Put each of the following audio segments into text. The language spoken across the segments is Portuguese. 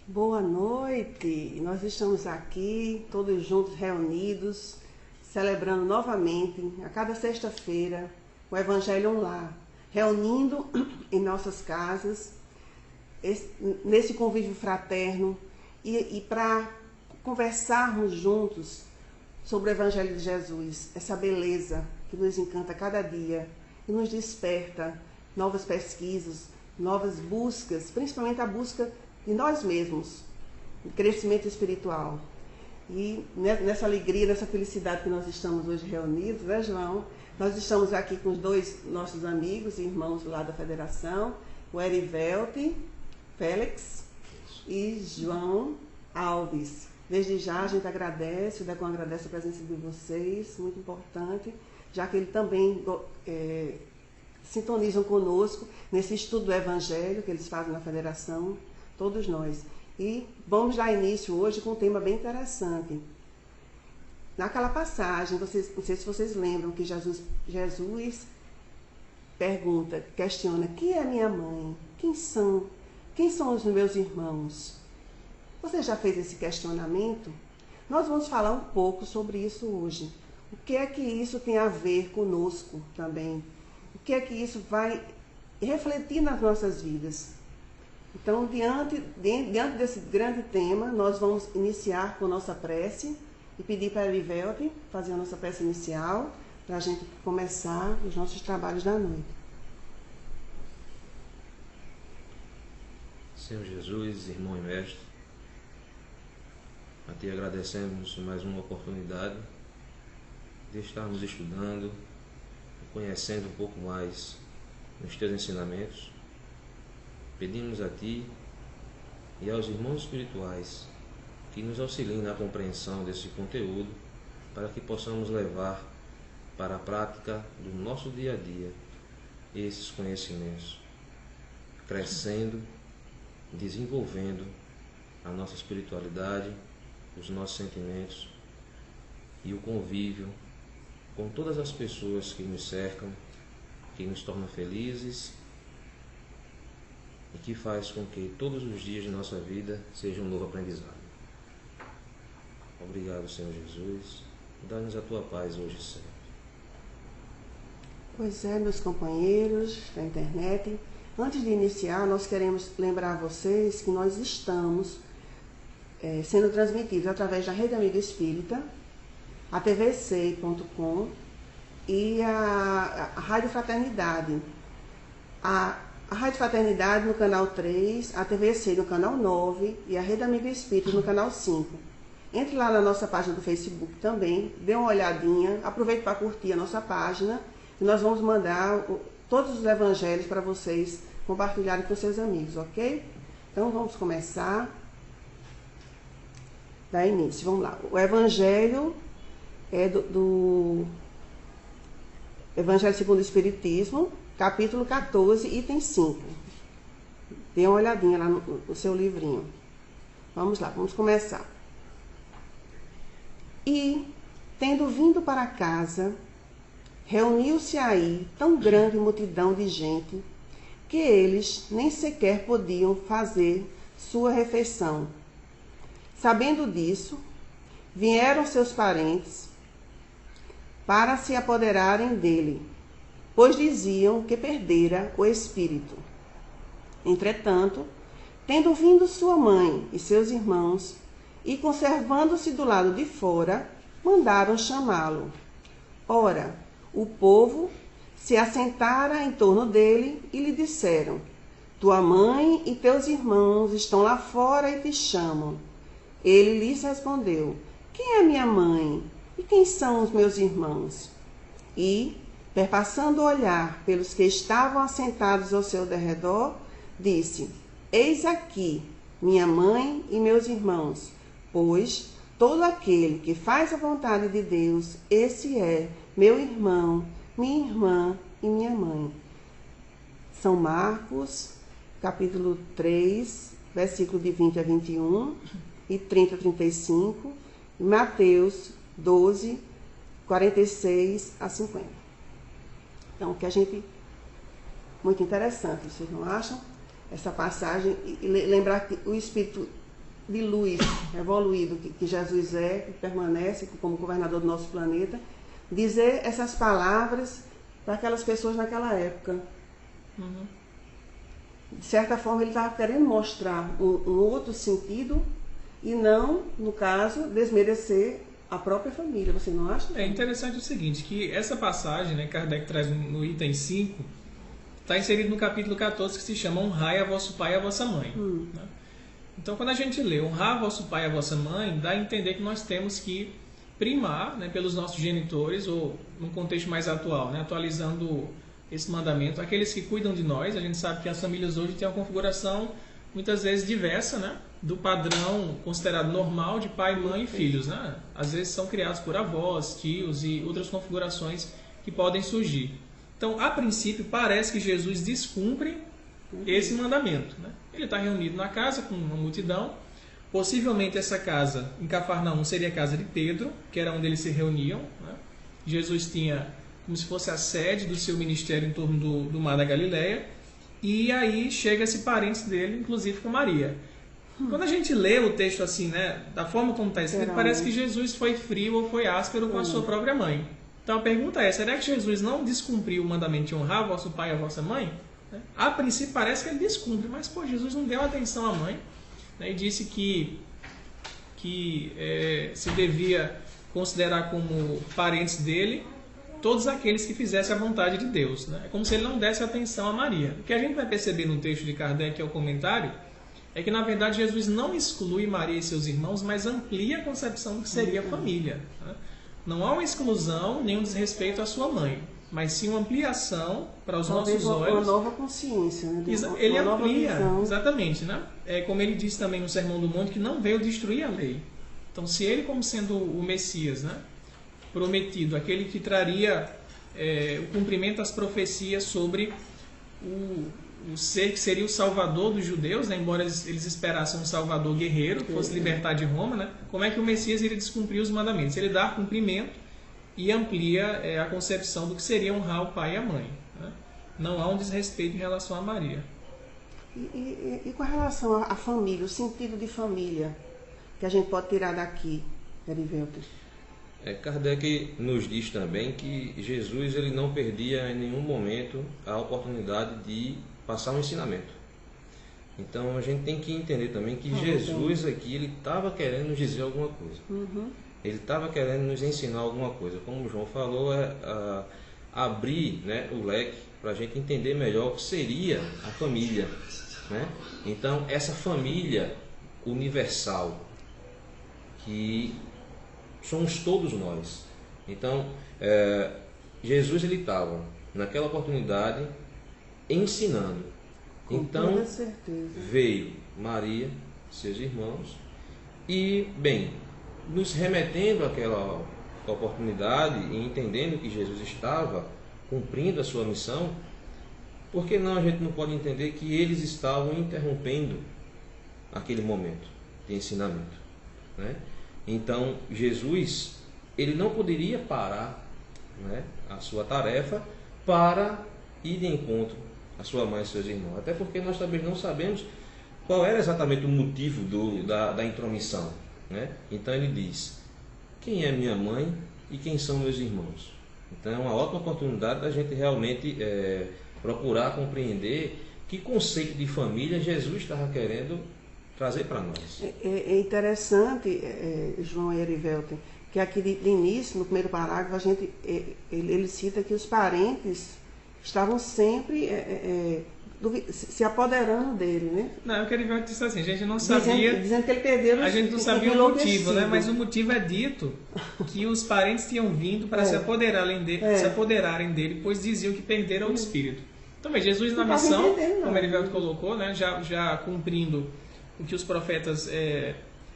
Boa noite! Nós estamos aqui, todos juntos, reunidos, celebrando novamente, a cada sexta-feira, o Evangelho no Lar, reunindo em nossas casas, nesse convívio fraterno, e para conversarmos juntos sobre o Evangelho de Jesus, essa beleza que nos encanta cada dia e nos desperta novas pesquisas, novas buscas, principalmente a busca de nós mesmos, de crescimento espiritual. E nessa alegria, nessa felicidade que nós estamos hoje reunidos, né, João? Nós estamos aqui com os dois nossos amigos e irmãos lá da Federação, o Erivelte Félix e João Alves. Desde já a gente agradece, o Decon agradece a presença de vocês, muito importante, já que eles também sintonizam conosco nesse estudo do Evangelho que eles fazem na Federação, todos nós. E vamos dar início hoje com um tema bem interessante. Naquela passagem, não sei se vocês lembram que Jesus pergunta, questiona, quem é minha mãe? Quem são os meus irmãos? Você já fez esse questionamento? Nós vamos falar um pouco sobre isso hoje. O que é que isso tem a ver conosco também? O que é que isso vai refletir nas nossas vidas? Então, diante desse grande tema, nós vamos iniciar com nossa prece e pedir para a Erivelte fazer a nossa prece inicial para a gente começar os nossos trabalhos da noite. Senhor Jesus, irmão e mestre, a Ti agradecemos mais uma oportunidade de estarmos estudando e conhecendo um pouco mais os Teus ensinamentos. Pedimos a Ti e aos irmãos espirituais que nos auxiliem na compreensão desse conteúdo para que possamos levar para a prática do nosso dia a dia esses conhecimentos, crescendo, desenvolvendo a nossa espiritualidade, os nossos sentimentos e o convívio com todas as pessoas que nos cercam, que nos tornam felizes e que faz com que todos os dias de nossa vida sejam um novo aprendizado. Obrigado, Senhor Jesus. Dá-nos a Tua paz hoje e sempre. Pois é, meus companheiros da internet, antes de iniciar, nós queremos lembrar vocês que nós estamos sendo transmitidos através da Rede Amiga Espírita, a tvc.com e a Rádio Fraternidade. A Rádio Fraternidade no canal 3, a TVC no canal 9 e a Rede Amiga Espírita no canal 5. Entre lá na nossa página do Facebook também, dê uma olhadinha, aproveite para curtir a nossa página e nós vamos mandar todos os evangelhos para vocês compartilharem com seus amigos, ok? Então vamos começar. Dá início, vamos lá. O evangelho é do Evangelho segundo o Espiritismo, capítulo 14, item 5. Dê uma olhadinha lá no seu livrinho. Vamos lá, vamos começar. E, tendo vindo para casa, reuniu-se aí tão grande multidão de gente que eles nem sequer podiam fazer sua refeição. Sabendo disso, vieram seus parentes para se apoderarem dele, pois diziam que perdera o espírito. Entretanto, tendo vindo sua mãe e seus irmãos, e conservando-se do lado de fora, mandaram chamá-lo. Ora, o povo se assentara em torno dele e lhe disseram: tua mãe e teus irmãos estão lá fora e te chamam. Ele lhes respondeu: quem é minha mãe e quem são os meus irmãos? E, perpassando o olhar pelos que estavam assentados ao seu derredor, disse: eis aqui minha mãe e meus irmãos, pois todo aquele que faz a vontade de Deus, esse é meu irmão, minha irmã e minha mãe. São Marcos, capítulo 3, versículo de 20 a 21 e 30 a 35, e Mateus 12, 46 a 50. Então, que a gente... Muito interessante, vocês não acham? Essa passagem, e lembrar que o Espírito de luz evoluído que Jesus é, que permanece como governador do nosso planeta, dizer essas palavras para aquelas pessoas naquela época. De certa forma, ele estava querendo mostrar um outro sentido e não, no caso, desmerecer a própria família. Você não acha? É interessante o seguinte, que essa passagem, né, Kardec traz no item 5, está inserido no capítulo 14, que se chama Honrai a vosso pai e a vossa mãe. Né? Então, quando a gente lê honrar vosso pai e a vossa mãe, dá a entender que nós temos que primar, né, pelos nossos genitores, ou num contexto mais atual, né, atualizando esse mandamento, aqueles que cuidam de nós. A gente sabe que as famílias hoje têm uma configuração muitas vezes diversa, né, do padrão considerado normal de pai, mãe e filhos. Né? Às vezes são criados por avós, tios e outras configurações que podem surgir. Então, a princípio, parece que Jesus descumpre esse mandamento. Né? Ele está reunido na casa com uma multidão. Possivelmente essa casa, em Cafarnaum, seria a casa de Pedro, que era onde eles se reuniam. Né? Jesus tinha como se fosse a sede do seu ministério em torno do Mar da Galileia. E aí chega-se parentes dele, inclusive com Maria. Quando a gente lê o texto assim, né, da forma como está escrito, parece que Jesus foi frio ou foi áspero com a sua própria mãe. Então a pergunta é, será que Jesus não descumpriu o mandamento de honrar vosso pai e a vossa mãe? A princípio parece que ele descumpre, mas Jesus não deu atenção à mãe, né, e disse que se devia considerar como parentes dele todos aqueles que fizessem a vontade de Deus. Né? É como se ele não desse atenção a Maria. O que a gente vai perceber no texto de Kardec, que é o comentário, é que na verdade Jesus não exclui Maria e seus irmãos, mas amplia a concepção do que seria a família. Né? Não há uma exclusão nem um desrespeito à sua mãe, mas sim uma ampliação para os nossos olhos. Uma nova consciência. Né? Ele amplia, exatamente. Né? É como ele diz também no Sermão do Monte, que não veio destruir a lei. Então, se ele, como sendo o Messias, né, prometido, aquele que traria o cumprimento das profecias sobre o ser que seria o salvador dos judeus, né, embora eles esperassem um salvador guerreiro que fosse libertar de Roma, né, como é que o Messias iria descumprir os mandamentos? Ele dá cumprimento e amplia a concepção do que seria honrar o pai e a mãe. Né? Não há um desrespeito em relação a Maria. E com relação à família, o sentido de família que a gente pode tirar daqui, Erivelton? Kardec nos diz também que Jesus ele não perdia em nenhum momento a oportunidade de passar um ensinamento. Então a gente tem que entender também que Jesus aqui ele estava querendo nos dizer alguma coisa. Ele estava querendo nos ensinar alguma coisa. Como o João falou, abrir, né, o leque para a gente entender melhor o que seria a família. Né? Então essa família universal que somos todos nós. Então, Jesus ele estava naquela oportunidade ensinando. Então, veio Maria, seus irmãos, e, bem, nos remetendo àquela oportunidade e entendendo que Jesus estava cumprindo a sua missão, por que não a gente não pode entender que eles estavam interrompendo aquele momento de ensinamento, né? Então, Jesus, ele não poderia parar, né, a sua tarefa para ir de encontro à sua mãe e seus irmãos. Até porque nós também não sabemos qual era exatamente o motivo da intromissão. Né? Então, ele diz, quem é minha mãe e quem são meus irmãos? Então, é uma ótima oportunidade da gente realmente procurar compreender que conceito de família Jesus estava querendo trazer para nós. É interessante, João e Erivelton, que aqui de início, no primeiro parágrafo, ele cita que os parentes estavam sempre se apoderando dele, né? Não, eu queria dizer assim, a gente não sabia... Dizendo que ele perdeu... A gente não sabia o motivo, né? Mas o motivo é dito que os parentes tinham vindo para se apoderarem dele, pois diziam que perderam o espírito. Então, mas Jesus na missão, como Erivelton colocou, né? já cumprindo o que os profetas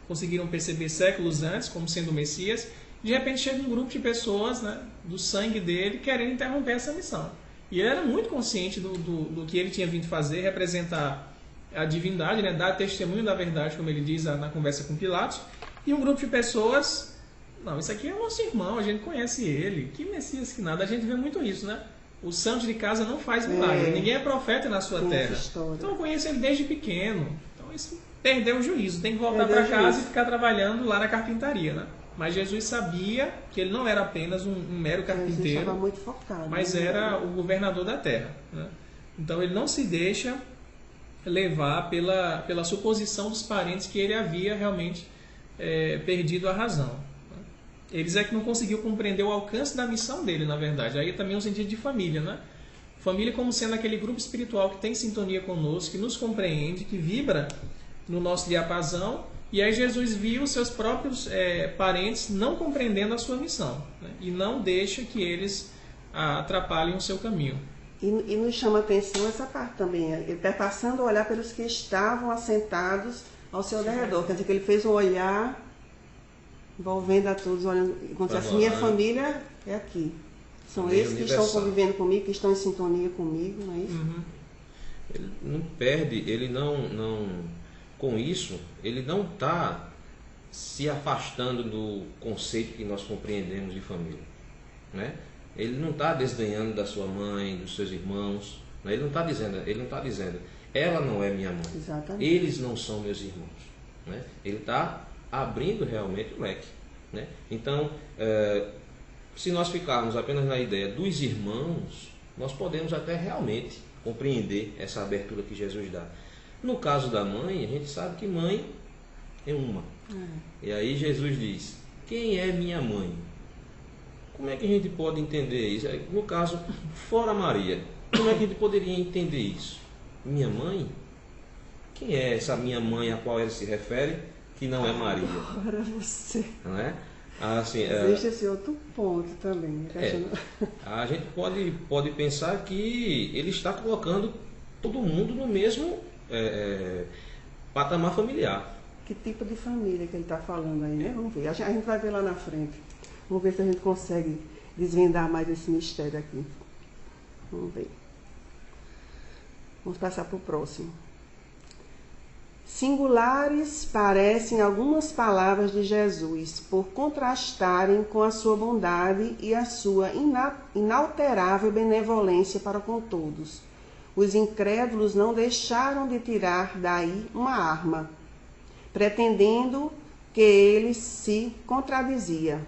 conseguiram perceber séculos antes, como sendo o Messias, de repente chega um grupo de pessoas, né, do sangue dele, querendo interromper essa missão. E ele era muito consciente do que ele tinha vindo fazer, representar a divindade, né, dar testemunho da verdade, como ele diz na conversa com Pilatos, e um grupo de pessoas, não, isso aqui é nosso irmão, a gente conhece ele, que Messias que nada, a gente vê muito isso, né? O santo de casa não faz milagre, ninguém é profeta na sua terra. Então eu conheço ele desde pequeno. Então isso perdeu o juízo, tem que voltar para casa e ficar trabalhando lá na carpintaria, né? Mas Jesus sabia que ele não era apenas um mero carpinteiro, estava muito focado, mas era o governador da terra, né? Então ele não se deixa levar pela suposição dos parentes que ele havia realmente perdido a razão. Eles é que não conseguiu compreender o alcance da missão dele, na verdade. Aí também o sentido de família, né? Família como sendo aquele grupo espiritual que tem sintonia conosco, que nos compreende, que vibra no nosso diapasão. E aí Jesus viu os seus próprios parentes não compreendendo a sua missão, né? E não deixa que eles atrapalhem o seu caminho. E nos chama a atenção essa parte também. Ele está passando a olhar pelos que estavam assentados ao seu redor. Quer dizer que ele fez um olhar envolvendo a todos, olhando, quando assim, minha família é aqui. São esses que estão convivendo comigo, que estão em sintonia comigo, não é isso? Uhum. Ele não perde, ele não com isso, ele não está se afastando do conceito que nós compreendemos de família, né? Ele não está desdenhando da sua mãe, dos seus irmãos, né? Ele não está dizendo, ela não é minha mãe. Exatamente. Eles não são meus irmãos, né? Ele está abrindo realmente o leque, né? Então, se nós ficarmos apenas na ideia dos irmãos, nós podemos até realmente compreender essa abertura que Jesus dá. No caso da mãe, a gente sabe que mãe é uma. E aí Jesus diz, quem é minha mãe? Como é que a gente pode entender isso? No caso, fora Maria, como é que a gente poderia entender isso? Minha mãe? Quem é essa minha mãe a qual ele se refere, que não é Maria? Agora você. Não é? Assim, existe esse outro ponto também. A gente pode pensar que ele está colocando todo mundo no mesmo patamar familiar. Que tipo de família que ele está falando aí, né? Vamos ver. A gente vai ver lá na frente. Vamos ver se a gente consegue desvendar mais esse mistério aqui. Vamos ver. Vamos passar para o próximo. Singulares parecem algumas palavras de Jesus, por contrastarem com a sua bondade e a sua inalterável benevolência para com todos. Os incrédulos não deixaram de tirar daí uma arma, pretendendo que ele se contradizia.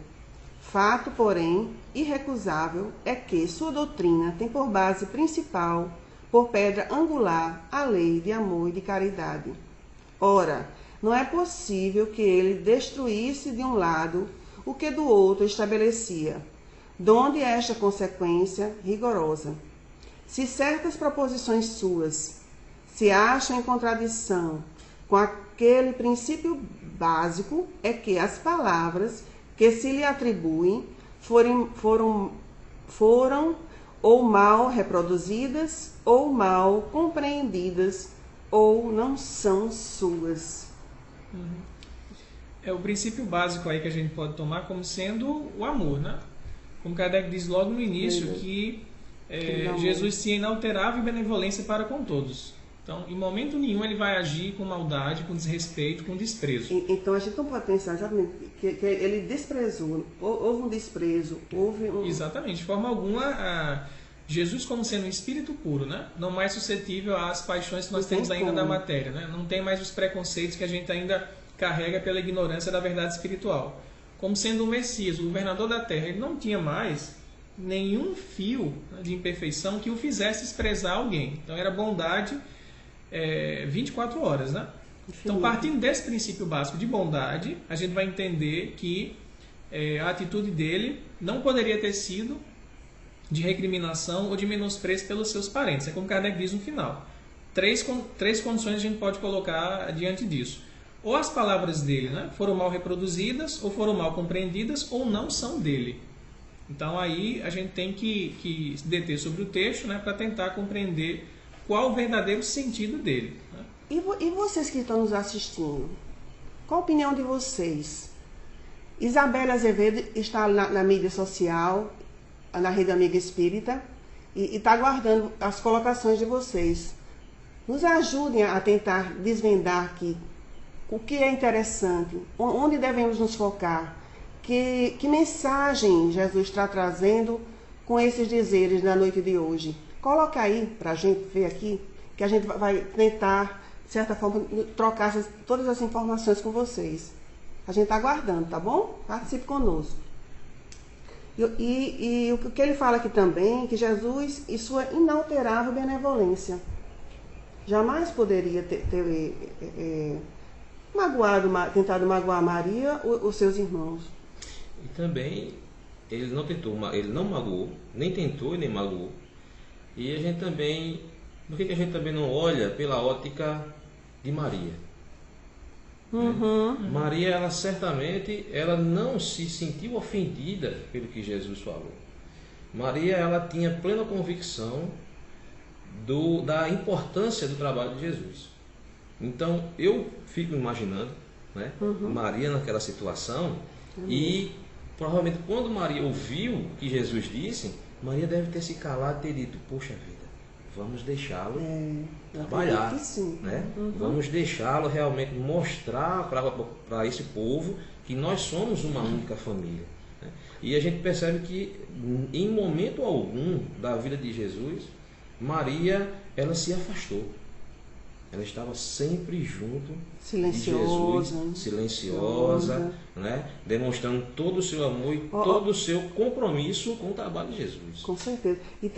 Fato, porém, irrecusável é que sua doutrina tem por base principal, por pedra angular, a lei de amor e de caridade. Ora, não é possível que ele destruísse de um lado o que do outro estabelecia, donde esta consequência rigorosa. Se certas proposições suas se acham em contradição com aquele princípio básico, é que as palavras que se lhe atribuem foram ou mal reproduzidas, ou mal compreendidas, ou não são suas. É o princípio básico aí que a gente pode tomar como sendo o amor, né? Como Kardec diz logo no início, que Jesus tinha inalterável benevolência para com todos. Então, em momento nenhum ele vai agir com maldade, com desrespeito, com desprezo. Então, a gente não pode pensar exatamente que ele desprezou. Houve um desprezo, houve um... Exatamente. De forma alguma, Jesus como sendo um espírito puro, né? Não mais suscetível às paixões que nós temos ainda da matéria, né? Não tem mais os preconceitos que a gente ainda carrega pela ignorância da verdade espiritual. Como sendo o Messias, o governador da terra, ele não tinha mais nenhum fio de imperfeição que o fizesse desprezar alguém. Então, era bondade 24 horas, né? Então, partindo desse princípio básico de bondade, a gente vai entender que a atitude dele não poderia ter sido de recriminação ou de menosprezo pelos seus parentes. É como Kardec diz no final. Três condições a gente pode colocar diante disso. Ou as palavras dele, né, foram mal reproduzidas, ou foram mal compreendidas, ou não são dele. Então, aí a gente tem que se deter sobre o texto, né, para tentar compreender qual o verdadeiro sentido dele, né? E vocês que estão nos assistindo, qual a opinião de vocês? Isabela Azevedo está na mídia social, na Rede Amiga Espírita, e está aguardando as colocações de vocês. Nos ajudem a tentar desvendar aqui o que é interessante, onde devemos nos focar, que mensagem Jesus está trazendo com esses dizeres da noite de hoje. Coloca aí para a gente ver aqui, que a gente vai tentar de certa forma, trocar todas as informações com vocês. A gente está aguardando, tá bom? Participe conosco. E o que ele fala aqui também, que Jesus e sua inalterável benevolência jamais poderia ter tentado magoar Maria ou os seus irmãos. E também ele não magoou, nem tentou e nem magoou. E a gente também, por que a gente também não olha pela ótica de Maria? Uhum. Maria, ela certamente, ela não se sentiu ofendida pelo que Jesus falou. Maria, ela tinha plena convicção da importância do trabalho de Jesus. Então, eu fico imaginando, né, Maria naquela situação, e provavelmente quando Maria ouviu o que Jesus disse, Maria deve ter se calado e ter dito, poxa vida, vamos deixá-lo trabalhar, né? Vamos deixá-lo realmente mostrar para esse povo que nós somos uma única família, né? E a gente percebe que em momento algum da vida de Jesus, Maria, ela se afastou. Ela estava sempre junto silenciosa, de Jesus, silenciosa, né? Demonstrando todo o seu amor e todo o seu compromisso com o trabalho de Jesus. Com certeza. E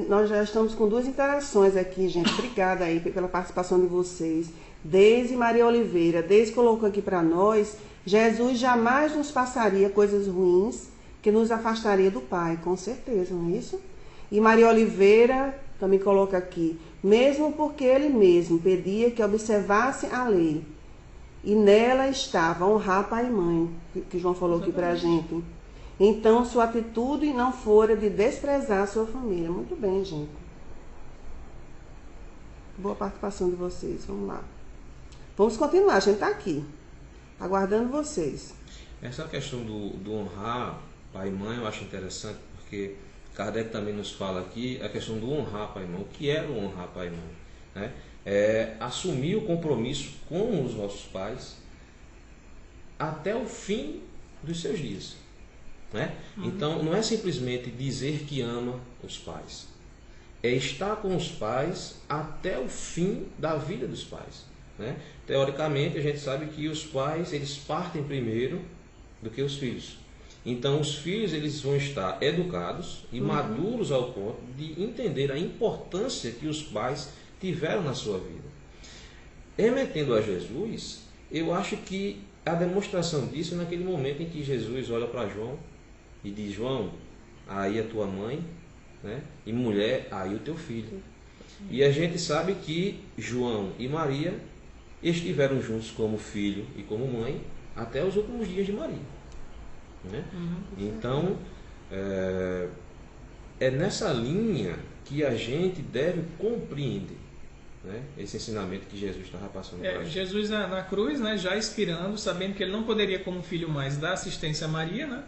nós já estamos com 2 interações aqui, gente. Obrigada aí pela participação de vocês. Deise Maria Oliveira. Deise colocou aqui para nós, Jesus jamais nos passaria coisas ruins que nos afastaria do Pai. Com certeza, não é isso? E Maria Oliveira também coloca aqui, mesmo porque ele mesmo pedia que observasse a lei, e nela estava honrar pai e mãe, que João falou aqui pra gente. Então sua atitude não fora de desprezar a sua família. Muito bem, gente. Boa participação de vocês, vamos lá. Vamos continuar, a gente tá aqui, aguardando vocês. Essa questão do honrar pai e mãe eu acho interessante, porque Kardec também nos fala aqui a questão do honrar pai e mãe. O que é o honrar pai e mãe? Né? É assumir o compromisso com os nossos pais até o fim dos seus dias. Né? Então, não é simplesmente dizer que ama os pais. É estar com os pais até o fim da vida dos pais. Né? Teoricamente, a gente sabe que os pais eles partem primeiro do que os filhos. Então, os filhos eles vão estar educados e maduros ao ponto de entender a importância que os pais tiveram na sua vida. Remetendo a Jesus, eu acho que a demonstração disso é naquele momento em que Jesus olha para João e diz, João, aí a tua mãe, né? E mulher, aí o teu filho. E a gente sabe que João e Maria estiveram juntos como filho e como mãe até os últimos dias de Maria. Né? Então, é nessa linha que a gente deve compreender, né, esse ensinamento que Jesus estava passando para a gente. Jesus na cruz, né, já expirando, sabendo que ele não poderia como filho mais dar assistência a Maria, né,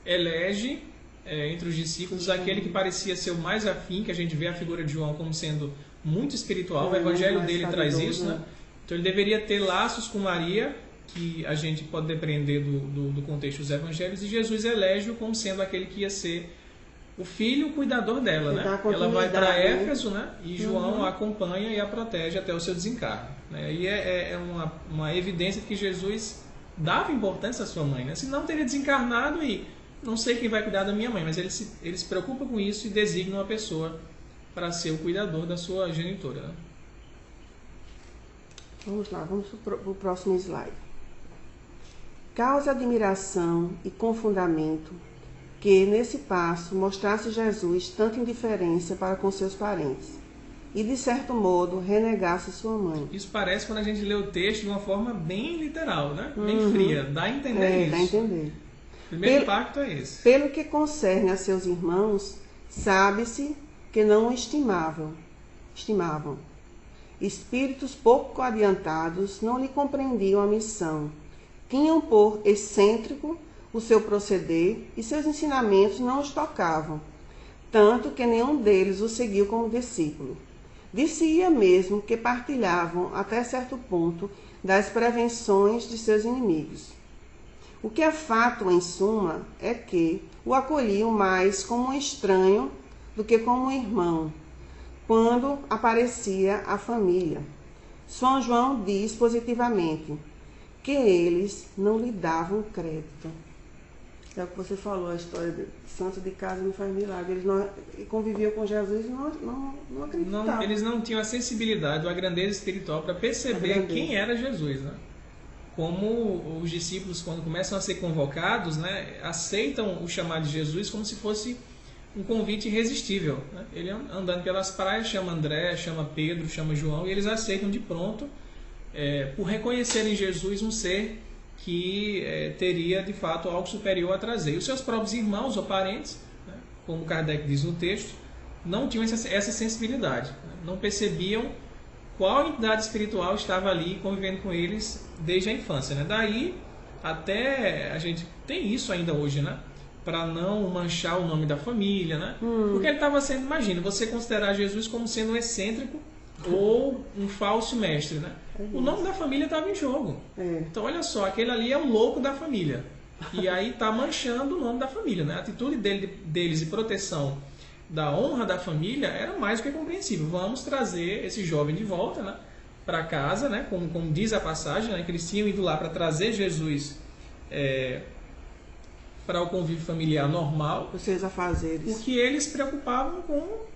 elege entre os discípulos aquele que parecia ser o mais afim, que a gente vê a figura de João como sendo muito espiritual, o evangelho dele traz isso, né? Então ele deveria ter laços com Maria, que a gente pode depender do contexto dos evangelhos, e Jesus elege-o como sendo aquele que ia ser o filho, o cuidador dela, né? Ela vai para Éfeso, né? E João a acompanha e a protege até o seu desencargo, né? E é uma evidência de que Jesus dava importância à sua mãe, né? Senão teria desencarnado e não sei quem vai cuidar da minha mãe, mas ele se preocupa com isso e designa uma pessoa para ser o cuidador da sua genitora, né? Vamos lá, vamos para o próximo slide. Causa admiração e confundamento que, nesse passo, mostrasse Jesus tanta indiferença para com seus parentes e, de certo modo, renegasse sua mãe. Isso parece quando a gente lê o texto de uma forma bem literal, né? Bem fria. Dá a entender isso. Dá a entender. O primeiro impacto é esse. Pelo que concerne a seus irmãos, sabe-se que não o estimavam. Espíritos pouco adiantados não lhe compreendiam a missão. Tinham por excêntrico o seu proceder e seus ensinamentos não os tocavam, tanto que nenhum deles o seguiu como discípulo. Dizia mesmo que partilhavam, até certo ponto, das prevenções de seus inimigos. O que é fato, em suma, é que o acolhiam mais como um estranho do que como um irmão, quando aparecia a família. São João diz positivamente que eles não lhe davam crédito. É o que você falou, a história de santo de casa não faz milagre. Eles não conviviam com Jesus e não acreditavam. Eles não tinham a sensibilidade ou a grandeza espiritual para perceber quem era Jesus, né? Como os discípulos, quando começam a ser convocados, né, aceitam o chamado de Jesus como se fosse um convite irresistível, né? Ele andando pelas praias chama André, chama Pedro, chama João, e eles aceitam de pronto, por reconhecerem Jesus um ser que teria de fato algo superior a trazer. E os seus próprios irmãos ou parentes, né, como Kardec diz no texto, não tinham essa sensibilidade, né? Não percebiam qual entidade espiritual estava ali convivendo com eles desde a infância, né? Daí até a gente tem isso ainda hoje, né? Para não manchar o nome da família, né? Porque ele estava sendo, imagina, você considerar Jesus como sendo um excêntrico ou um falso mestre, né? O nome da família estava em jogo. Então, olha só, aquele ali é o louco da família. E aí está manchando o nome da família, né? A atitude deles de proteção da honra da família era mais do que compreensível. Vamos trazer esse jovem de volta, né, para casa, né? Como diz a passagem, né, que eles tinham ido lá para trazer Jesus para o convívio familiar normal. Os seus afazeres. Porque eles se preocupavam com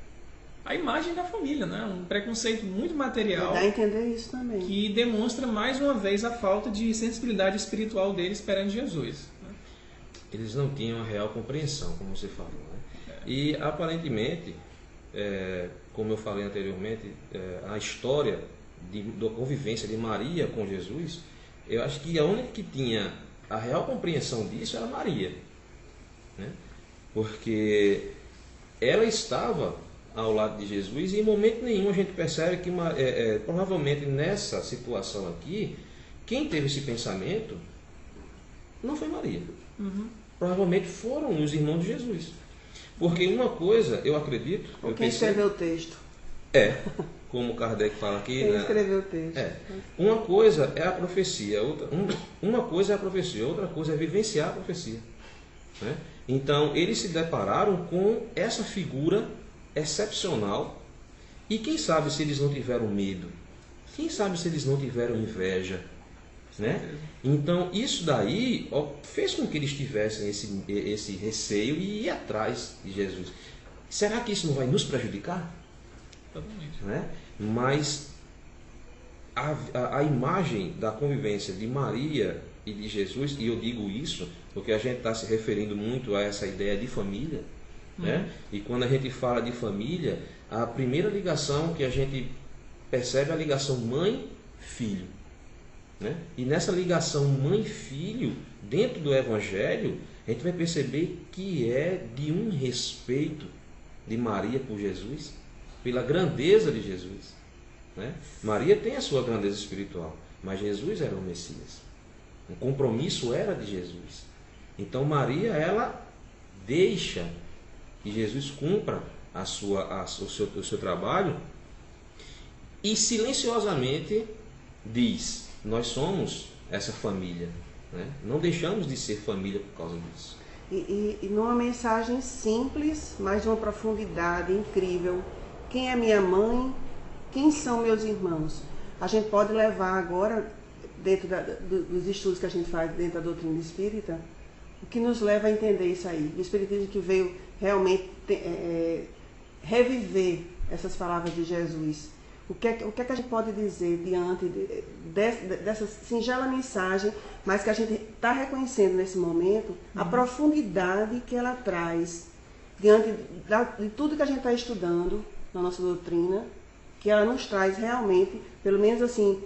a imagem da família, né? Um preconceito muito material. Dá a entender isso também. Que demonstra mais uma vez a falta de sensibilidade espiritual deles perante Jesus, né? Eles não tinham a real compreensão, como você falou, né? E aparentemente, como eu falei anteriormente, a história da convivência de Maria com Jesus, eu acho que a única que tinha a real compreensão disso era Maria, né? Porque ela estava ao lado de Jesus e em momento nenhum a gente percebe que provavelmente nessa situação aqui, quem teve esse pensamento não foi Maria. Provavelmente foram os irmãos de Jesus. Porque uma coisa, eu acredito... Quem escreveu o texto? Como Kardec fala aqui... Quem escreveu o texto? Uma coisa é a profecia, uma coisa é a profecia, outra coisa é vivenciar a profecia, né? Então, eles se depararam com essa figura excepcional e quem sabe se eles não tiveram medo? Quem sabe se eles não tiveram inveja? Né? Então, isso daí fez com que eles tivessem esse receio e ir atrás de Jesus. Será que isso não vai nos prejudicar? Totalmente. Né? Mas a imagem da convivência de Maria e de Jesus, e eu digo isso porque a gente está se referindo muito a essa ideia de família, né? E quando a gente fala de família, a primeira ligação que a gente percebe é a ligação mãe-filho, né? E nessa ligação mãe-filho, dentro do Evangelho, a gente vai perceber que é de um respeito de Maria por Jesus, pela grandeza de Jesus, né? Maria tem a sua grandeza espiritual, mas Jesus era o Messias. O compromisso era de Jesus. Então Maria, ela deixa que Jesus cumpra o seu trabalho e silenciosamente diz: nós somos essa família, né? Não deixamos de ser família por causa disso. E numa mensagem simples, mas de uma profundidade incrível. Quem é minha mãe? Quem são meus irmãos? A gente pode levar agora, dentro dos estudos que a gente faz dentro da doutrina espírita, o que nos leva a entender isso aí. O espiritismo que veio realmente reviver essas palavras de Jesus. O que é que a gente pode dizer diante dessa singela mensagem, mas que a gente está reconhecendo nesse momento, a profundidade que ela traz diante de tudo que a gente está estudando na nossa doutrina, que ela nos traz realmente, pelo menos assim,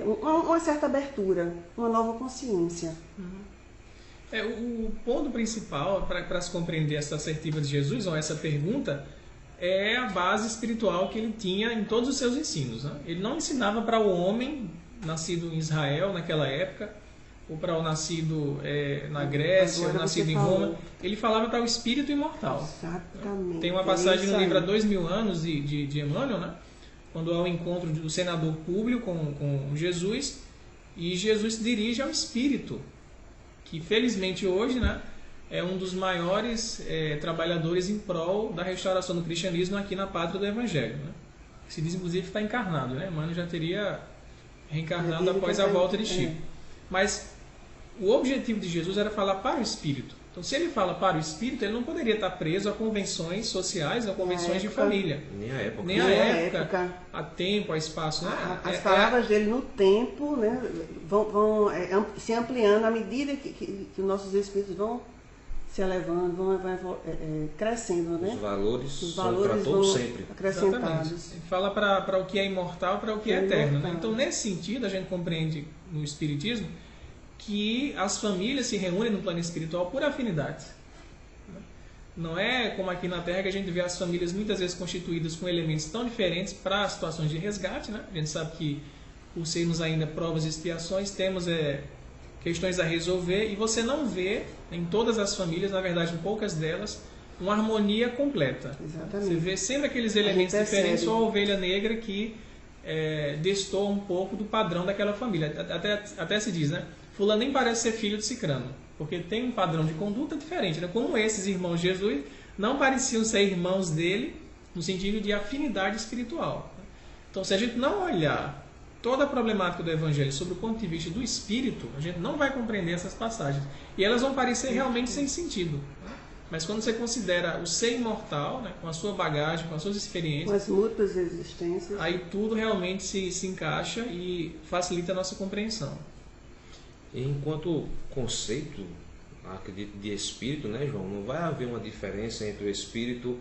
uma certa abertura, uma nova consciência. O ponto principal para se compreender essa assertiva de Jesus, ou essa pergunta, é a base espiritual que ele tinha em todos os seus ensinos, né? Ele não ensinava para o homem nascido em Israel naquela época, ou para o nascido na Grécia, ou nascido em Roma. Ele falava para o espírito imortal. Exatamente. Tem uma passagem no livro Há 2000 anos de Emmanuel, né? Quando há o encontro do senador Públio com Jesus, e Jesus se dirige ao espírito, que felizmente hoje, né, é um dos maiores trabalhadores em prol da restauração do cristianismo aqui na pátria do Evangelho, né? Se diz, inclusive, que está encarnado, né? Emmanuel já teria reencarnado após a tá volta de Chico. Mas o objetivo de Jesus era falar para o espírito. Então, se ele fala para o espírito, ele não poderia estar preso a convenções sociais, a convenções de família. Nem a época. Nem a época, a tempo, a espaço. Né? As palavras dele no tempo, né, vão se ampliando à medida que os nossos espíritos vão se elevando, vão crescendo. Né? Os valores são para todos sempre. Acrescentados. Ele fala para o que é imortal, para o que é eterno. Né? Então, nesse sentido, a gente compreende no Espiritismo que as famílias se reúnem no plano espiritual por afinidades. Não é como aqui na Terra que a gente vê as famílias muitas vezes constituídas com elementos tão diferentes para situações de resgate. Né? A gente sabe que, por sermos ainda provas e expiações, temos questões a resolver, e você não vê em todas as famílias, na verdade em poucas delas, uma harmonia completa. Exatamente. Você vê sempre aqueles elementos diferentes, ou a ovelha negra que destoa um pouco do padrão daquela família. Até se diz, né? Fulano nem parece ser filho de Cicrano, porque tem um padrão de conduta diferente. Né? Como esses irmãos de Jesus não pareciam ser irmãos dele, no sentido de afinidade espiritual. Então, se a gente não olhar toda a problemática do Evangelho sob o ponto de vista do espírito, a gente não vai compreender essas passagens. E elas vão parecer realmente sem sentido. Né? Mas quando você considera o ser imortal, né, com a sua bagagem, com as suas experiências, com as múltiplas existências, aí tudo realmente se encaixa e facilita a nossa compreensão. Enquanto conceito, acredito, de espírito, né, João, não vai haver uma diferença entre o espírito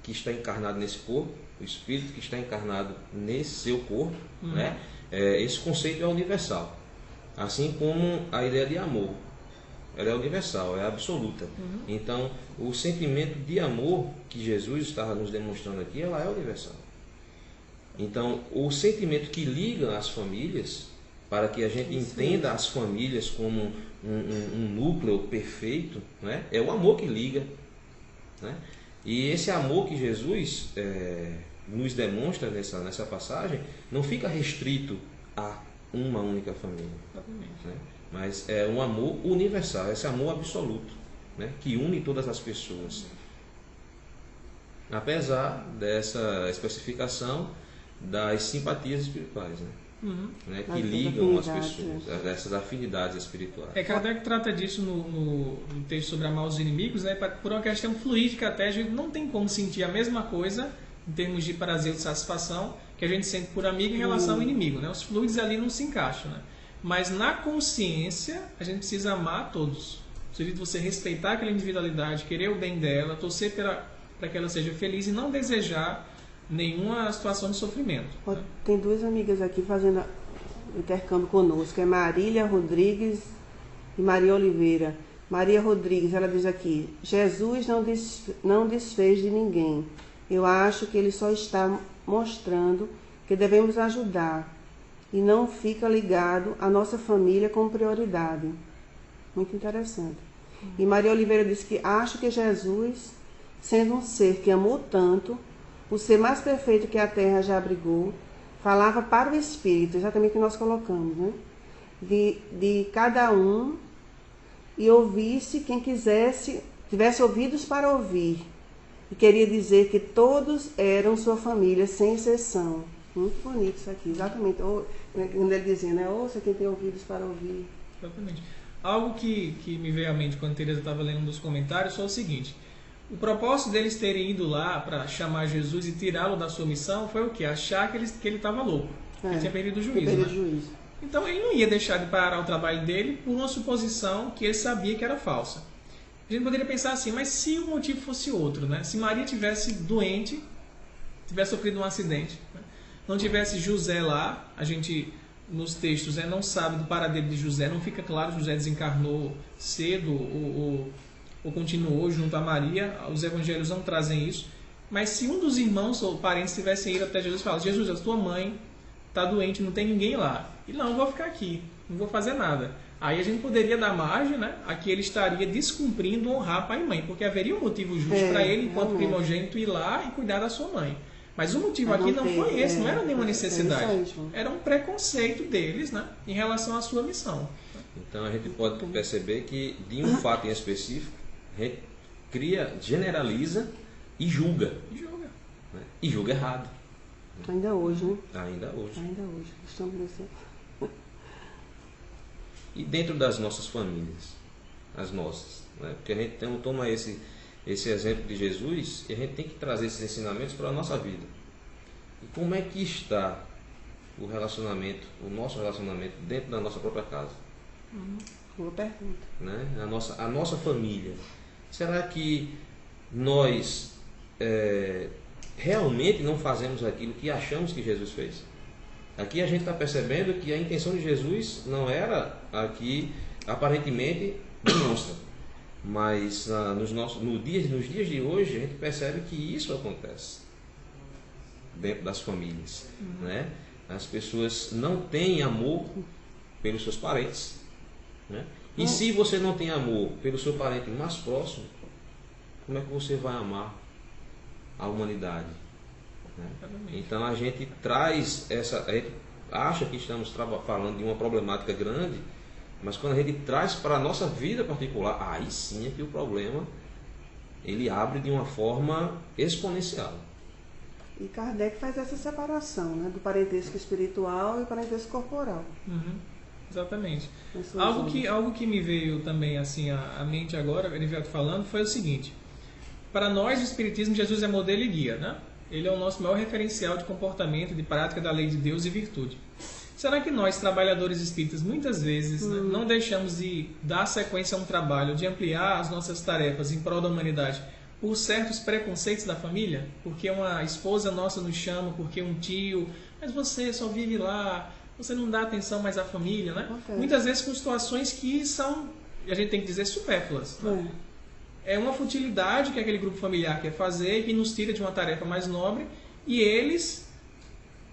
que está encarnado nesse corpo, o espírito que está encarnado nesse seu corpo, né? Esse conceito é universal. Assim como a ideia de amor, ela é universal, é absoluta. Então, o sentimento de amor que Jesus estava nos demonstrando aqui, ela é universal. Então, o sentimento que liga as famílias, para que a gente entenda as famílias como um núcleo perfeito, né? É o amor que liga. Né? E esse amor que Jesus nos demonstra nessa passagem não fica restrito a uma única família. Né? Mas é um amor universal, esse amor absoluto, né? Que une todas as pessoas. Apesar dessa especificação das simpatias espirituais, né? Né, que ligam as pessoas, essas afinidades espirituais. Kardec trata disso no texto sobre amar os inimigos, né, por uma questão fluídica até. A gente não tem como sentir a mesma coisa em termos de prazer ou de satisfação que a gente sente por amigo em relação ao inimigo. Né? Os fluidos ali não se encaixam. Né? Mas na consciência a gente precisa amar a todos. No sentido de você respeitar aquela individualidade, querer o bem dela, torcer para que ela seja feliz e não desejar nenhuma situação de sofrimento. Né? Tem duas amigas aqui fazendo intercâmbio conosco, é Marília Rodrigues e Maria Oliveira. Maria Rodrigues, ela diz aqui: Jesus não desfez de ninguém. Eu acho que ele só está mostrando que devemos ajudar e não fica ligado à nossa família como prioridade. Muito interessante. E Maria Oliveira diz que acho que Jesus, sendo um ser que amou tanto, o ser mais perfeito que a Terra já abrigou, falava para o Espírito, exatamente o que nós colocamos, né? De cada um, e ouvisse quem quisesse, tivesse ouvidos para ouvir. E queria dizer que todos eram sua família, sem exceção. Muito bonito isso aqui, exatamente. Quando ele dizia, né? Ouça quem tem ouvidos para ouvir. Exatamente. Algo que me veio à mente quando a Teresa estava lendo um dos comentários foi o seguinte: o propósito deles terem ido lá para chamar Jesus e tirá-lo da sua missão foi o quê? Achar que ele estava louco, que ele tinha perdido o juízo. Né? Então ele não ia deixar de parar o trabalho dele por uma suposição que ele sabia que era falsa. A gente poderia pensar assim, mas se o motivo fosse outro, né? Se Maria tivesse doente, tivesse sofrido um acidente, né? Não tivesse José lá, a gente nos textos não sabe do paradeiro de José, não fica claro se José desencarnou cedo ou continuou junto a Maria, os evangelhos não trazem isso. Mas se um dos irmãos ou parentes tivessem ido até Jesus e falasse: Jesus, a tua mãe está doente, não tem ninguém lá. E não, eu vou ficar aqui, não vou fazer nada. Aí a gente poderia dar margem, né, a que ele estaria descumprindo honrar pai e mãe, porque haveria um motivo justo para ele, enquanto primogênito, ir lá e cuidar da sua mãe. Mas o motivo aqui não foi esse, não era nenhuma necessidade. Era um preconceito deles, né, em relação à sua missão. Então a gente pode perceber que de um fato em específico, a gente generaliza e julga. Né? E julga errado. Ainda hoje, né? Ainda hoje. Ainda hoje. Estamos nesse... E dentro das nossas famílias, as nossas, né? Porque a gente toma esse exemplo de Jesus e a gente tem que trazer esses ensinamentos para a nossa vida. E como é que está o relacionamento, o nosso relacionamento dentro da nossa própria casa? Boa pergunta. Né? A nossa família. Será que nós realmente não fazemos aquilo que achamos que Jesus fez? Aqui a gente está percebendo que a intenção de Jesus não era aqui, aparentemente, demonstra. Mas nos dias de hoje a gente percebe que isso acontece dentro das famílias. Né? As pessoas não têm amor pelos seus parentes. Né? E se você não tem amor pelo seu parente mais próximo, como é que você vai amar a humanidade? Né? Então a gente traz a gente acha que estamos falando de uma problemática grande, mas quando a gente traz para a nossa vida particular, aí sim é que o problema ele abre de uma forma exponencial. E Kardec faz essa separação, né, do parentesco espiritual e parentesco corporal. Exatamente. Algo que me veio também assim à mente agora, Erivelto falando, foi o seguinte: para nós, o Espiritismo, Jesus é modelo e guia, né? Ele é o nosso maior referencial de comportamento, de prática da lei de Deus e virtude. Será que nós, trabalhadores espíritas, muitas vezes né, não deixamos de dar sequência a um trabalho, de ampliar as nossas tarefas em prol da humanidade por certos preconceitos da família? Porque uma esposa nossa nos chama, porque um tio, mas você só vive lá, você não dá atenção mais à família, né? Okay. Muitas vezes com situações que são, a gente tem que dizer, supérfluas. Né? É uma futilidade que aquele grupo familiar quer fazer, que nos tira de uma tarefa mais nobre, e eles,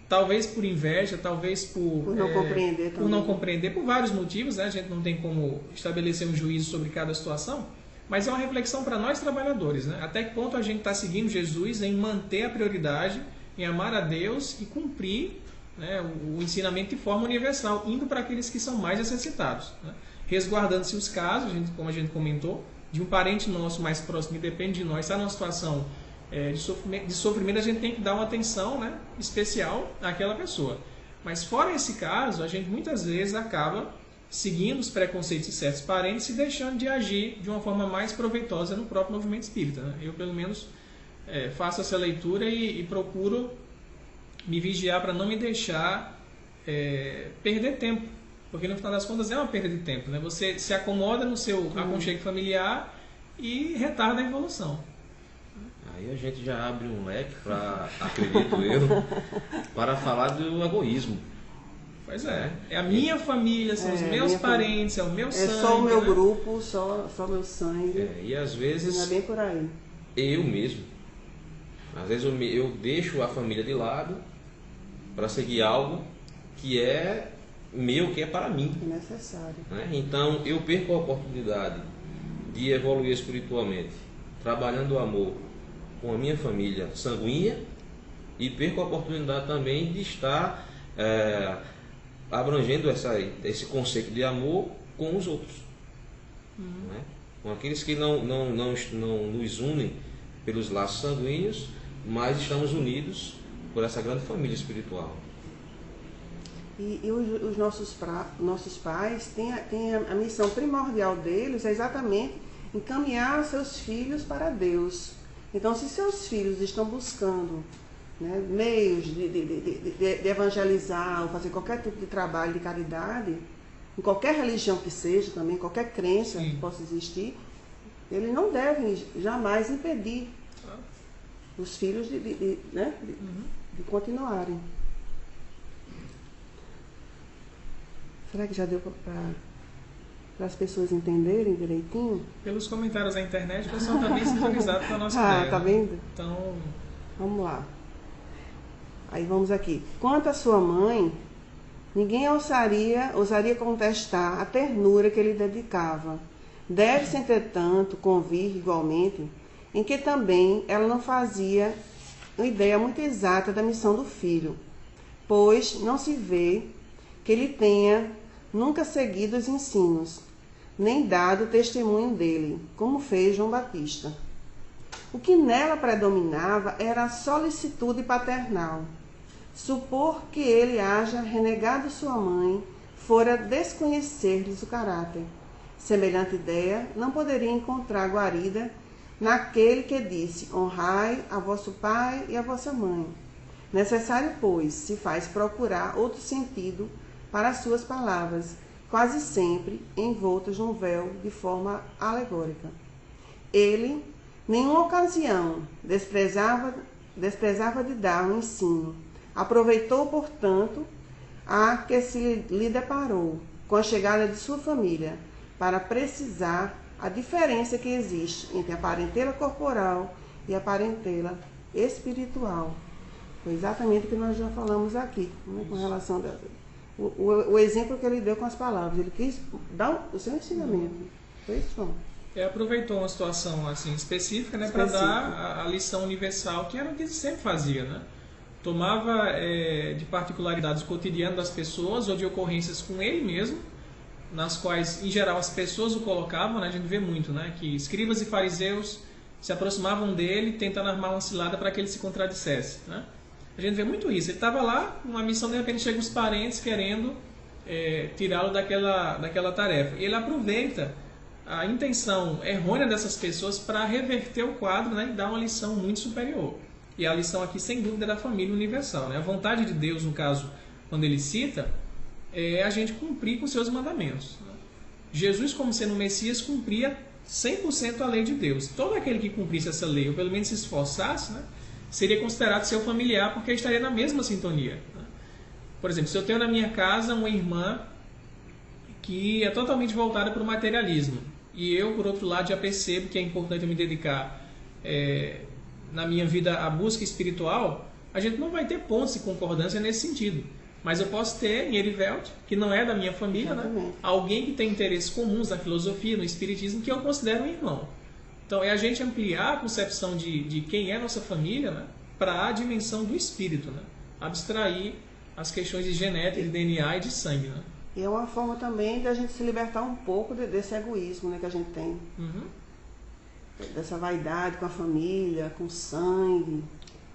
talvez por inveja, talvez por não compreender, por não compreender, por vários motivos, né? A gente não tem como estabelecer um juízo sobre cada situação, mas é uma reflexão para nós trabalhadores, né? Até que ponto a gente está seguindo Jesus em manter a prioridade, em amar a Deus e cumprir, né, o ensinamento de forma universal, indo para aqueles que são mais necessitados, né? Resguardando-se os casos, como a gente comentou, de um parente nosso mais próximo que depende de nós, está numa situação de sofrimento, a gente tem que dar uma atenção, né, especial àquela pessoa. Mas fora esse caso, a gente muitas vezes acaba seguindo os preconceitos de certos parentes e deixando de agir de uma forma mais proveitosa no próprio movimento espírita. Né? Eu, pelo menos, faço essa leitura e procuro me vigiar para não me deixar perder tempo. Porque, no final das contas, é uma perda de tempo. Né? Você se acomoda no seu aconchego familiar e retarda a evolução. Aí a gente já abre um leque para, acredito eu, para falar do egoísmo. Pois é. É a minha família, são os meus parentes, é o meu sangue. É só o meu grupo, só meu sangue. E às vezes... Não é bem por aí. Eu mesmo. Às vezes eu deixo a família de lado para seguir algo que é meu, que é para mim. É necessário. Né? Então eu perco a oportunidade de evoluir espiritualmente, trabalhando o amor com a minha família sanguínea, e perco a oportunidade também de estar abrangendo esse conceito de amor com os outros. Né? Com aqueles que não nos unem pelos laços sanguíneos, mas estamos unidos por essa grande família espiritual. E os nossos pais têm a missão primordial deles é exatamente encaminhar seus filhos para Deus. Então, se seus filhos estão buscando, né, meios de evangelizar ou fazer qualquer tipo de trabalho de caridade, em qualquer religião que seja também, qualquer crença que possa existir, eles não devem jamais impedir os filhos de continuarem. Será que já deu para as pessoas entenderem direitinho? Pelos comentários na internet, o pessoal está bem sintonizado com a nossa ideia. Tá vendo? Então, vamos lá. Aí vamos aqui. Quanto à sua mãe, ninguém ousaria contestar a ternura que ele dedicava. Deve-se, entretanto, convir igualmente em que também ela não fazia uma ideia muito exata da missão do filho, pois não se vê que ele tenha nunca seguido os ensinos, nem dado testemunho dele, como fez João Batista. O que nela predominava era a solicitude paternal, supor que ele haja renegado sua mãe fora desconhecer-lhes o caráter. Semelhante ideia não poderia encontrar guarida naquele que disse: honrai a vosso pai e a vossa mãe. Necessário, pois, se faz procurar outro sentido para as suas palavras, quase sempre envoltas num véu de forma alegórica. Ele, nenhuma ocasião, desprezava de dar um ensino. Aproveitou, portanto, a que se lhe deparou com a chegada de sua família, para precisar a diferença que existe entre a parentela corporal e a parentela espiritual. Foi exatamente o que nós já falamos aqui, né, com relação o exemplo que ele deu com as palavras. Ele quis dar o seu ensinamento. Foi isso, João. Aproveitou uma situação assim específica, né, para dar a lição universal, que era o que ele sempre fazia, né? Tomava de particularidades cotidianas das pessoas ou de ocorrências com ele mesmo, nas quais, em geral, as pessoas o colocavam, né? A gente vê muito, né, que escribas e fariseus se aproximavam dele tentando armar uma cilada para que ele se contradissesse, né? A gente vê muito isso. Ele estava lá, numa missão, de repente chegam os parentes querendo tirá-lo daquela tarefa. E ele aproveita a intenção errônea dessas pessoas para reverter o quadro, né, e dar uma lição muito superior. E a lição aqui, sem dúvida, é da família universal, né? A vontade de Deus, no caso, quando ele cita, é a gente cumprir com seus mandamentos, né? Jesus, como sendo o Messias, cumpria 100% a lei de Deus. Todo aquele que cumprisse essa lei, ou pelo menos se esforçasse, né, seria considerado seu familiar, porque estaria na mesma sintonia, né? Por exemplo, se eu tenho na minha casa uma irmã que é totalmente voltada para o materialismo, e eu, por outro lado, já percebo que é importante eu me dedicar na minha vida à busca espiritual, a gente não vai ter pontos de concordância nesse sentido. Mas eu posso ter em Eriveldt, que não é da minha família, né, alguém que tem interesses comuns na filosofia, no espiritismo, que eu considero um irmão. Então, é a gente ampliar a concepção de quem é nossa família, né, para a dimensão do espírito, né? Abstrair as questões de genética, de DNA e de sangue, né? E é uma forma também da gente se libertar um pouco desse egoísmo, né, que a gente tem. Uhum. Dessa vaidade com a família, com o sangue.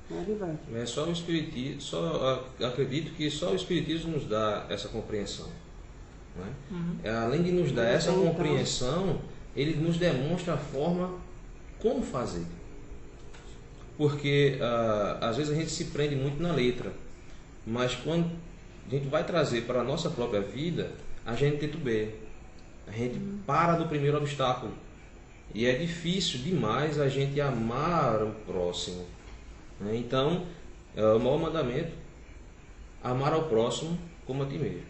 Né, é só o espiritismo, acredito que só o espiritismo nos dá essa compreensão, né? Uhum. Além de nos dar essa compreensão, ele nos demonstra a forma como fazer. Porque às vezes a gente se prende muito na letra, mas quando a gente vai trazer para a nossa própria vida, a gente titubeia, a gente para no primeiro obstáculo. E é difícil demais a gente amar o próximo, né? Então, o maior mandamento: amar ao próximo como a ti mesmo.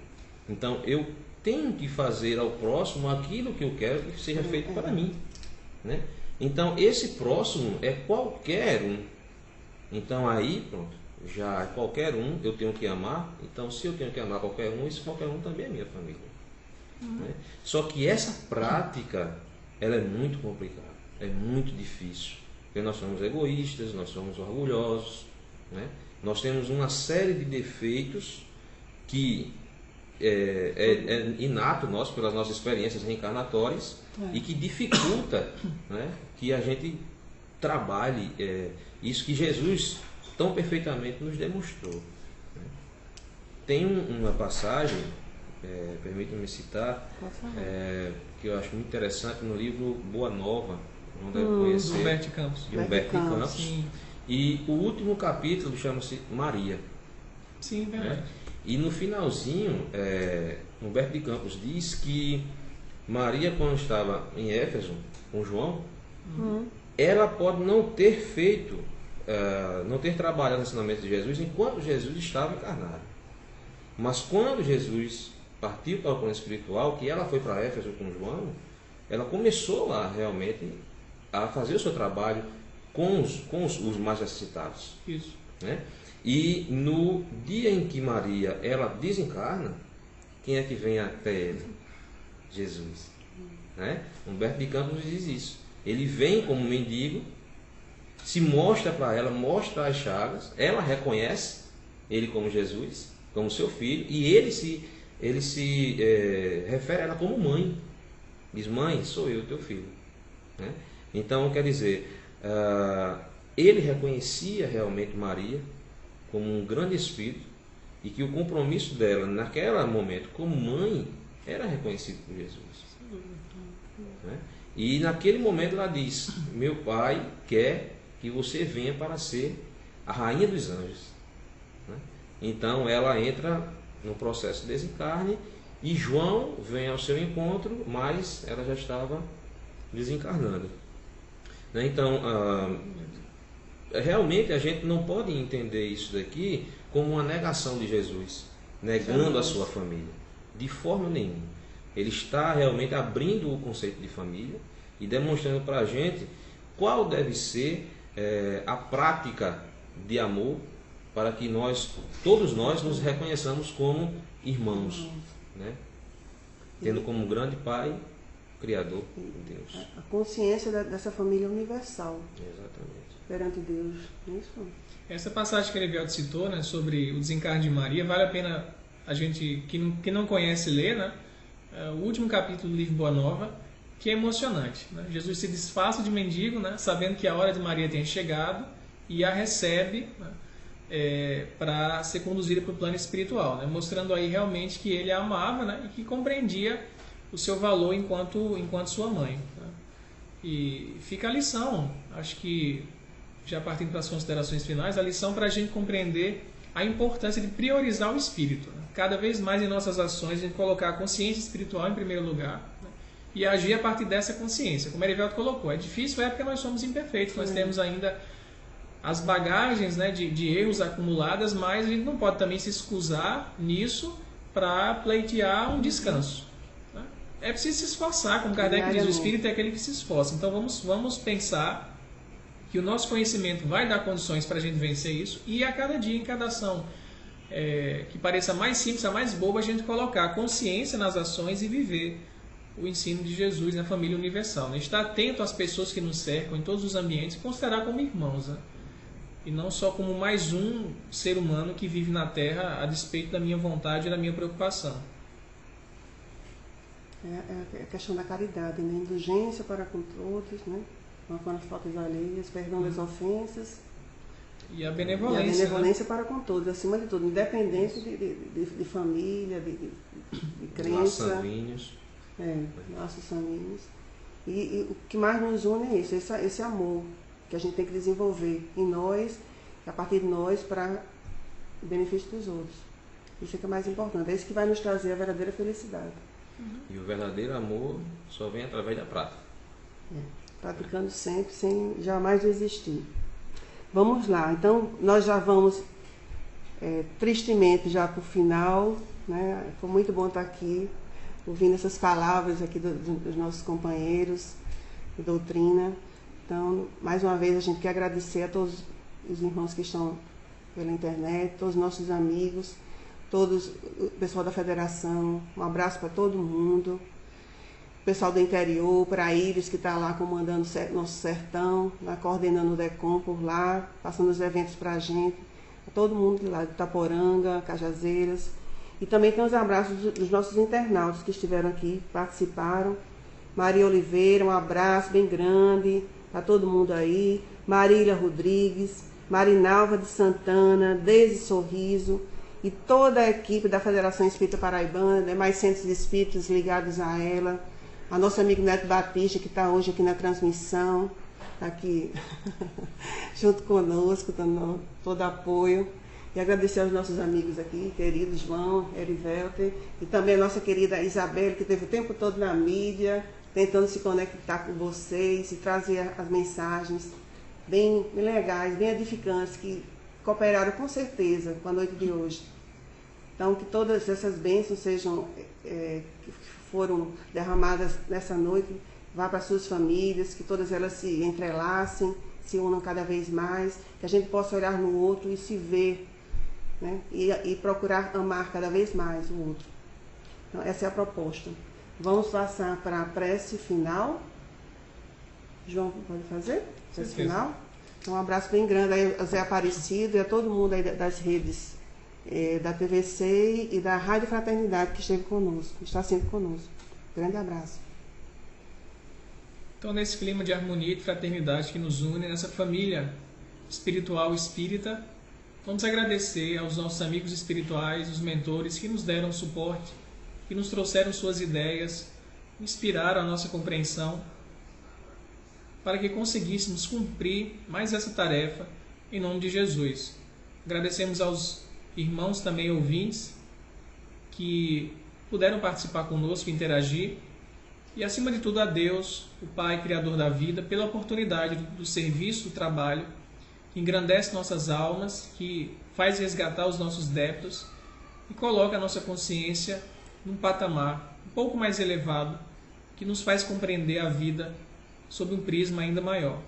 Então, eu tenho que fazer ao próximo aquilo que eu quero que seja feito para mim, né? Então, esse próximo é qualquer um. Então, aí, pronto, já é qualquer um, eu tenho que amar. Então, se eu tenho que amar qualquer um, esse qualquer um também é minha família, né? Só que essa prática, ela é muito complicada, é muito difícil, porque nós somos egoístas, nós somos orgulhosos, né? Nós temos uma série de defeitos que é inato nosso, pelas nossas experiências reencarnatórias, e que dificulta, né, que a gente trabalhe isso que Jesus tão perfeitamente nos demonstrou, né? Tem uma passagem, permita-me citar, que eu acho muito interessante, no livro Boa Nova, não deve conhecer, de Humberto de Campos. De Humberto de Campos. Sim. E o último capítulo chama-se Maria. Sim, verdade. Né? E no finalzinho, Humberto de Campos diz que Maria, quando estava em Éfeso com João, ela pode não ter feito, não ter trabalhado no ensinamento de Jesus enquanto Jesus estava encarnado. Mas quando Jesus partiu para o plano espiritual, que ela foi para Éfeso com João, ela começou lá realmente a fazer o seu trabalho com os mais necessitados. Isso. Né? E no dia em que Maria ela desencarna, quem é que vem até ele? Jesus. Né? Humberto de Campos diz isso. Ele vem como mendigo, se mostra para ela, mostra as chagas, ela reconhece ele como Jesus, como seu filho, e ele se refere a ela como mãe. Diz: mãe, sou eu, teu filho. Né? Então, quer dizer, ele reconhecia realmente Maria, como um grande espírito e que o compromisso dela naquele momento como mãe era reconhecido por Jesus. Né? E naquele momento ela diz: meu pai quer que você venha para ser a rainha dos anjos. Né? Então ela entra no processo de desencarne e João vem ao seu encontro, mas ela já estava desencarnando. Né? Então, realmente a gente não pode entender isso daqui como uma negação de Jesus, negando a sua família, de forma nenhuma. Ele está realmente abrindo o conceito de família e demonstrando para a gente qual deve ser a prática de amor para que todos nós nos reconheçamos como irmãos, né? Tendo como grande Pai, Criador, Deus. A consciência dessa família universal. Exatamente. Perante Deus. Isso. Essa passagem que Erivelto citou, né, sobre o desencarne de Maria, vale a pena a gente que não conhece ler, né? O último capítulo do livro Boa Nova, que é emocionante. Né? Jesus se disfarça de mendigo, né, sabendo que a hora de Maria tem chegado, e a recebe, né, para ser conduzida para o plano espiritual, né, mostrando aí realmente que ele a amava, né, e que compreendia o seu valor enquanto sua mãe. Né? E fica a lição, acho que, já partindo para as considerações finais, a lição para a gente compreender a importância de priorizar o espírito. Né? Cada vez mais em nossas ações, a gente colocar a consciência espiritual em primeiro lugar, né? E agir a partir dessa consciência. Como Erivelto colocou, é difícil porque nós somos imperfeitos, nós temos ainda as bagagens, né, de erros acumuladas, mas a gente não pode também se excusar nisso para pleitear um descanso. Né? É preciso se esforçar, como Kardec diz, o espírito é aquele que se esforça. Então vamos pensar que o nosso conhecimento vai dar condições para a gente vencer isso, e a cada dia, em cada ação que pareça mais simples, a mais boba, a gente colocar a consciência nas ações e viver o ensino de Jesus na família universal. Né? Estar atento às pessoas que nos cercam em todos os ambientes e considerar como irmãos, né? E não só como mais um ser humano que vive na Terra a despeito da minha vontade e da minha preocupação. É a questão da caridade, né? Indulgência para com todos, né? Com as faltas alheias, perdão das ofensas. E a benevolência. E a benevolência, né? Para com todos, acima de tudo, independente de família, de crença. Laços sanguíneos. Laços sanguíneos. E o que mais nos une é isso, esse amor que a gente tem que desenvolver em nós, a partir de nós, para o benefício dos outros. Isso é que é mais importante, é isso que vai nos trazer a verdadeira felicidade. E o verdadeiro amor só vem através da prática. Praticando sempre, sem jamais desistir. Vamos lá, então nós já vamos tristemente já para o final, né? Foi muito bom estar aqui, ouvindo essas palavras aqui dos nossos companheiros de doutrina. Então, mais uma vez, a gente quer agradecer a todos os irmãos que estão pela internet, todos os nossos amigos, todos o pessoal da federação, um abraço para todo mundo, o pessoal do interior, para a Iris, que está lá comandando nosso sertão, lá, coordenando o DECOM por lá, passando os eventos para a gente, a todo mundo de lá, de Itaporanga, Cajazeiras, e também tem os abraços dos nossos internautas que estiveram aqui, participaram. Maria Oliveira, um abraço bem grande para todo mundo aí, Marília Rodrigues, Marinalva de Santana, Deise Sorriso e toda a equipe da Federação Espírita Paraibana, demais centros espíritas ligados a ela, a nosso amigo Neto Batista, que está hoje aqui na transmissão, está aqui junto conosco, dando todo apoio, e agradecer aos nossos amigos aqui, queridos João, Erivelto, e também a nossa querida Isabelle, que teve o tempo todo na mídia, tentando se conectar com vocês e trazer as mensagens bem legais, bem edificantes, que cooperaram com certeza com a noite de hoje. Então, que todas essas bênçãos sejam, que foram derramadas nessa noite, vá para suas famílias, que todas elas se entrelacem, se unam cada vez mais, que a gente possa olhar no outro e se ver, né? E procurar amar cada vez mais o outro. Então, essa é a proposta. Vamos passar para a prece final. João, pode fazer? Prece final? Então, um abraço bem grande aí ao Zé Aparecido e a todo mundo aí das redes da TVC e da Rádio Fraternidade que esteve conosco, está sempre conosco. Grande abraço. Então, nesse clima de harmonia e de fraternidade que nos une, nessa família espiritual espírita, Vamos agradecer aos nossos amigos espirituais, os mentores que nos deram suporte, que nos trouxeram suas ideias, inspiraram a nossa compreensão, para que conseguíssemos cumprir mais essa tarefa em nome de Jesus. Agradecemos aos irmãos também ouvintes que puderam participar conosco, interagir, e acima de tudo a Deus, o Pai Criador da vida, pela oportunidade do serviço, do trabalho, que engrandece nossas almas, que faz resgatar os nossos débitos e coloca a nossa consciência num patamar um pouco mais elevado, que nos faz compreender a vida sob um prisma ainda maior.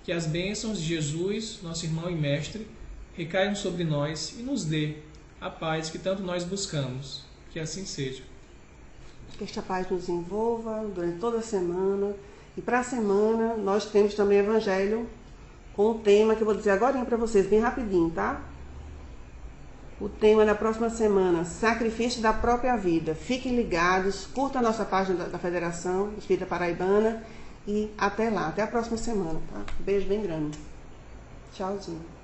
Que as bênçãos de Jesus, nosso irmão e mestre, recaiam sobre nós e nos dê a paz que tanto nós buscamos. Que assim seja. Que esta paz nos envolva durante toda a semana. E para a semana nós temos também Evangelho com um tema que eu vou dizer agora para vocês, bem rapidinho, tá? O tema da próxima semana, sacrifício da própria vida. Fiquem ligados, curtam a nossa página da Federação Espírita Paraibana e até lá, até a próxima semana, tá? Um beijo bem grande. Tchauzinho.